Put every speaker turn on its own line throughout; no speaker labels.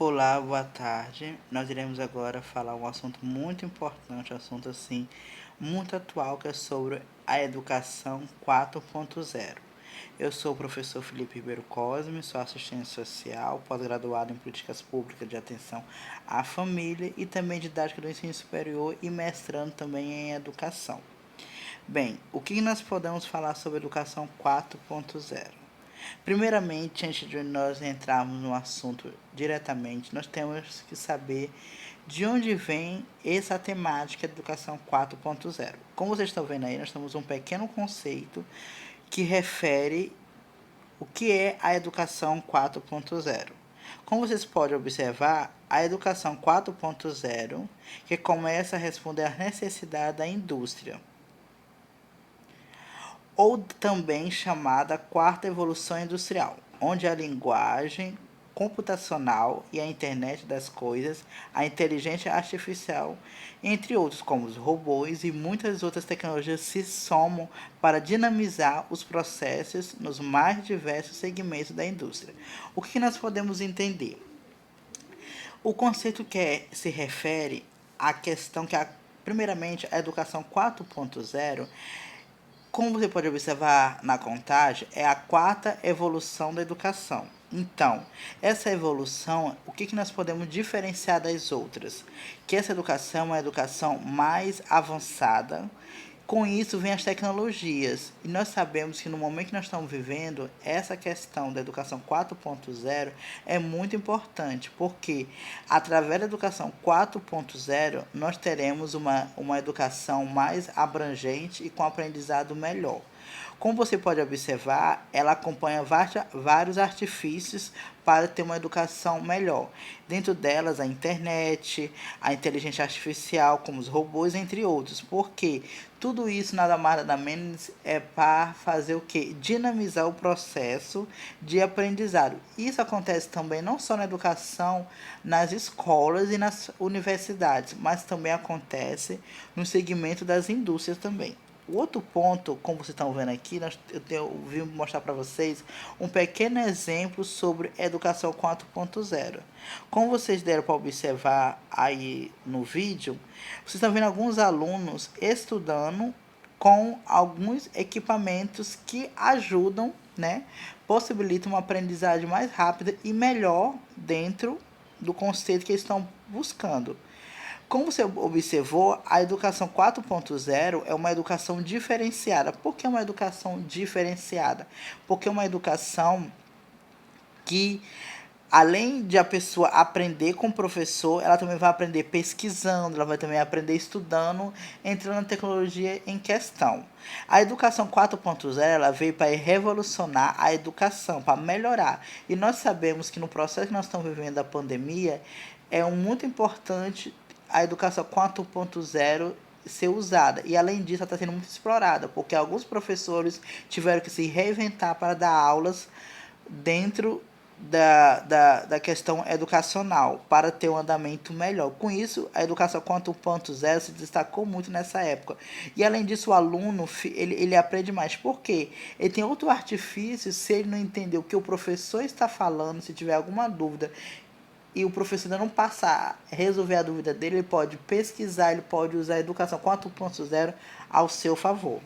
Olá, boa tarde. Nós iremos agora falar um assunto muito importante, um assunto assim muito atual, que é sobre a educação 4.0. Eu sou o professor Felipe Ribeiro Cosme, sou assistente social, pós-graduado em políticas públicas de atenção à família e também didática do ensino superior e mestrando também em educação. Bem, o que nós podemos falar sobre educação 4.0? Primeiramente, antes de nós entrarmos no assunto diretamente, nós temos que saber de onde vem essa temática de educação 4.0. Como vocês estão vendo aí, nós temos um pequeno conceito que refere o que é a educação 4.0. Como vocês podem observar, a educação 4.0 que começa a responder às necessidades da indústria, ou também chamada quarta evolução industrial, onde a linguagem computacional e a internet das coisas, a inteligência artificial, entre outros, como os robôs e muitas outras tecnologias se somam para dinamizar os processos nos mais diversos segmentos da indústria. O que nós podemos entender? O conceito se refere à questão que, primeiramente, a educação 4.0, como você pode observar na contagem, é a quarta evolução da educação. Então, essa evolução, o que nós podemos diferenciar das outras? Que essa educação é uma educação mais avançada. Com isso vem as tecnologias. E nós sabemos que no momento que nós estamos vivendo, essa questão da educação 4.0 é muito importante, porque através da educação 4.0 nós teremos uma educação mais abrangente e com aprendizado melhor. Como você pode observar, ela acompanha vários artifícios para ter uma educação melhor. Dentro delas, a internet, a inteligência artificial, como os robôs, entre outros. Porque tudo isso nada mais nada menos é para fazer o quê? Dinamizar o processo de aprendizado. Isso acontece também não só na educação, nas escolas e nas universidades, mas também acontece no segmento das indústrias também. O outro ponto, como vocês estão vendo aqui, eu vim mostrar para vocês um pequeno exemplo sobre educação 4.0. Como vocês deram para observar aí no vídeo, vocês estão vendo alguns alunos estudando com alguns equipamentos que ajudam, né, possibilitam uma aprendizagem mais rápida e melhor dentro do conceito que eles estão buscando. Como você observou, a educação 4.0 é uma educação diferenciada. Por que uma educação diferenciada? Porque é uma educação que, além de a pessoa aprender com o professor, ela também vai aprender pesquisando, ela vai também aprender estudando, entrando na tecnologia em questão. A educação 4.0 ela veio para revolucionar a educação, para melhorar. E nós sabemos que no processo que nós estamos vivendo da pandemia, é muito importante a educação 4.0 ser usada. E além disso, ela está sendo muito explorada, porque alguns professores tiveram que se reinventar para dar aulas dentro da questão educacional, para ter um andamento melhor. Com isso, a educação 4.0 se destacou muito nessa época. E além disso, o aluno ele aprende mais. Por quê? Ele tem outro artifício, se ele não entender o que o professor está falando, se tiver alguma dúvida, e o professor ainda não passar a resolver a dúvida dele, ele pode pesquisar, ele pode usar a educação 4.0 ao seu favor.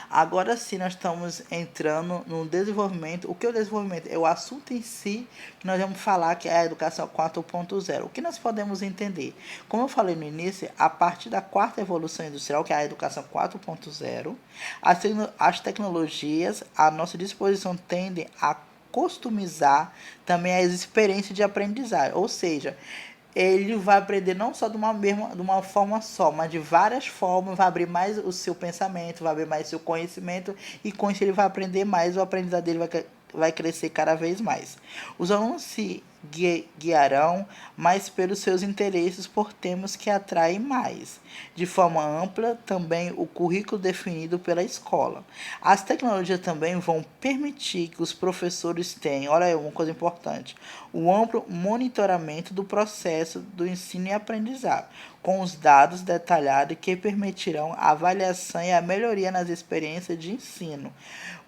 Agora sim, nós estamos entrando no desenvolvimento. O que é o desenvolvimento? É o assunto em si que nós vamos falar, que é a educação 4.0. O que nós podemos entender? Como eu falei no início, a partir da quarta evolução industrial, que é a educação 4.0, as tecnologias à nossa disposição tendem a customizar também as experiências de aprendizagem, ou seja, ele vai aprender não só de uma forma só, mas de várias formas, vai abrir mais o seu pensamento, vai abrir mais o seu conhecimento, e com isso ele vai aprender mais, o aprendizado dele vai crescer cada vez mais. Os alunos se guiarão mais pelos seus interesses por temas que atraem mais. De forma ampla, também o currículo definido pela escola. As tecnologias também vão permitir que os professores tenham, olha aí uma coisa importante, o amplo monitoramento do processo do ensino e aprendizado, com os dados detalhados que permitirão a avaliação e a melhoria nas experiências de ensino.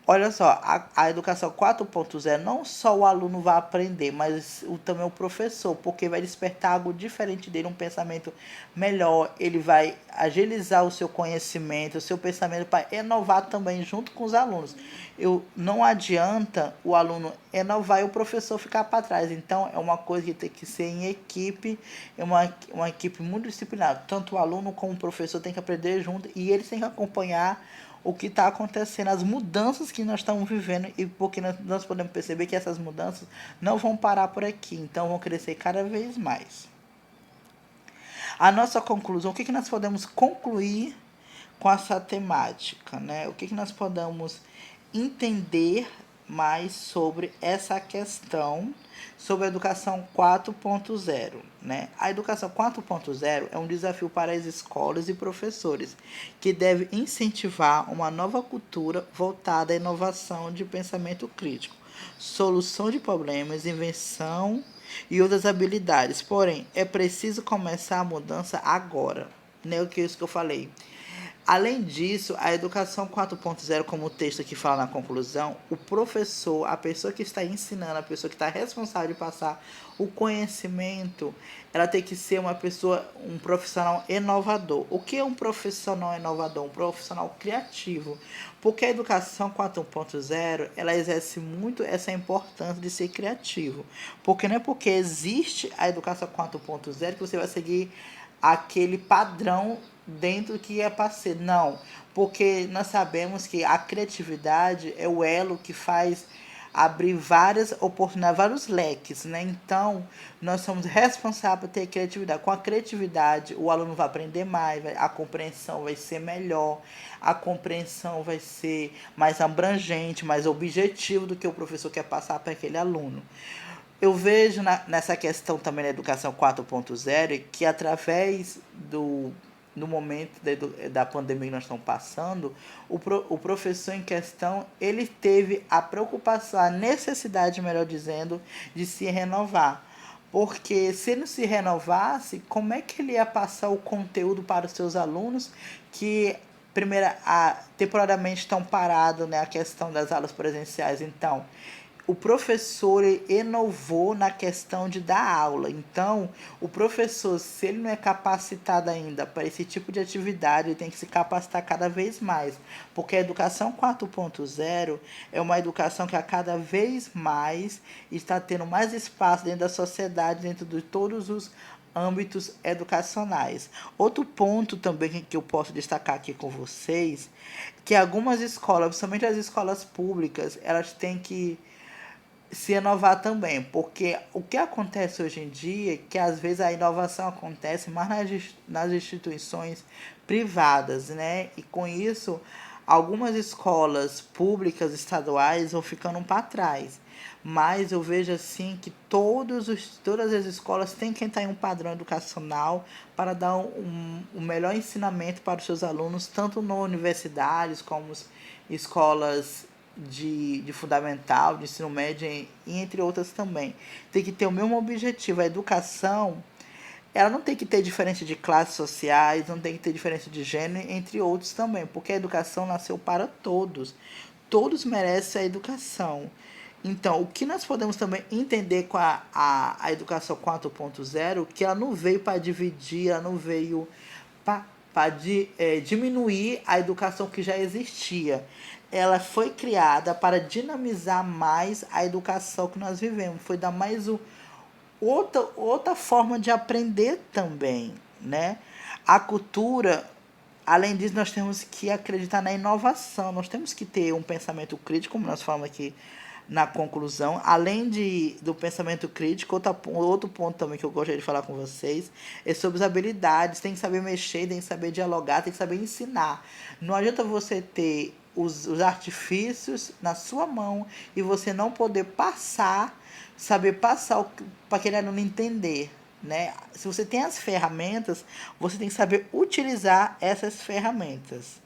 Olha só, a educação 4.0, não só o aluno vai aprender, mas também o professor, porque vai despertar algo diferente dele, um pensamento melhor, ele vai agilizar o seu conhecimento, o seu pensamento para inovar também junto com os alunos. Não adianta o aluno inovar e o professor ficar para trás, então é uma coisa que tem que ser em equipe, é uma equipe multidisciplinar, tanto o aluno como o professor tem que aprender junto e eles têm que acompanhar o que está acontecendo, as mudanças que nós estamos vivendo e porque nós podemos perceber que essas mudanças não vão parar por aqui, então vão crescer cada vez mais. A nossa conclusão, o que nós podemos concluir com essa temática, né? O que nós podemos entender mais sobre essa questão sobre a educação 4.0, né? A educação 4.0 é um desafio para as escolas e professores, que deve incentivar uma nova cultura voltada à inovação de pensamento crítico, solução de problemas, invenção e outras habilidades. Porém, é preciso começar a mudança agora, né? O que é isso que eu falei. Além disso, a educação 4.0, como o texto aqui fala na conclusão, o professor, a pessoa que está ensinando, a pessoa que está responsável de passar o conhecimento, ela tem que ser uma pessoa, um profissional inovador. O que é um profissional inovador? Um profissional criativo. Porque a educação 4.0, ela exerce muito essa importância de ser criativo. Porque não é porque existe a educação 4.0 que você vai seguir aquele padrão dentro que é para ser. Não, porque nós sabemos que a criatividade é o elo que faz abrir várias oportunidades, vários leques, né? Então, nós somos responsáveis por ter criatividade. Com a criatividade, o aluno vai aprender mais, a compreensão vai ser melhor, a compreensão vai ser mais abrangente, mais objetivo do que o professor quer passar para aquele aluno. Eu vejo nessa questão também da educação 4.0 que através do momento da pandemia que nós estamos passando, o professor em questão, ele teve a preocupação, a necessidade, melhor dizendo, de se renovar. Porque se ele não se renovasse, como é que ele ia passar o conteúdo para os seus alunos que temporariamente estão parados, né, a questão das aulas presenciais? Então, o professor inovou na questão de dar aula. Então, o professor, se ele não é capacitado ainda para esse tipo de atividade, ele tem que se capacitar cada vez mais. Porque a educação 4.0 é uma educação que a cada vez mais está tendo mais espaço dentro da sociedade, dentro de todos os âmbitos educacionais. Outro ponto também que eu posso destacar aqui com vocês, que algumas escolas, principalmente as escolas públicas, elas têm que se inovar também, porque o que acontece hoje em dia é que às vezes a inovação acontece mais nas instituições privadas, né? E com isso, algumas escolas públicas estaduais vão ficando para trás. Mas eu vejo assim que todas as escolas têm que entrar em um padrão educacional para dar um melhor ensinamento para os seus alunos, tanto nas universidades como escolas de fundamental, de ensino médio e entre outras também. Tem que ter o mesmo objetivo. A educação, ela não tem que ter diferença de classes sociais, não tem que ter diferença de gênero, entre outros também, porque a educação nasceu para todos. Todos merecem a educação. Então, o que nós podemos também entender com a educação 4.0, que ela não veio para dividir, ela não veio para diminuir a educação que já existia. Ela foi criada para dinamizar mais a educação que nós vivemos. Foi dar mais outra forma de aprender também, né? A cultura, além disso, nós temos que acreditar na inovação. Nós temos que ter um pensamento crítico, como nós falamos aqui na conclusão. Além do pensamento crítico, outro ponto também que eu gostaria de falar com vocês é sobre as habilidades. Tem que saber mexer, tem que saber dialogar, tem que saber ensinar. Não adianta você ter os artifícios na sua mão e você não poder saber passar para aquele aluno entender, né? Se você tem as ferramentas, você tem que saber utilizar essas ferramentas,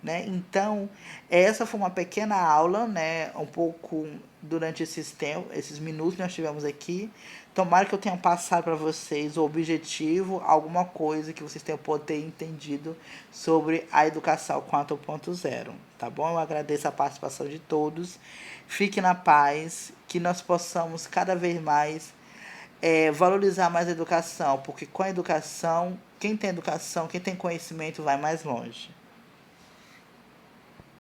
né? Então, essa foi uma pequena aula, né? Um pouco durante esses minutos que nós tivemos aqui. Tomara que eu tenha passado para vocês o objetivo, alguma coisa que vocês tenham podido ter entendido sobre a educação 4.0. tá bom? Eu agradeço a participação de todos. Fique na paz, que nós possamos cada vez mais valorizar mais a educação, porque com a educação, quem tem educação, quem tem conhecimento vai mais longe.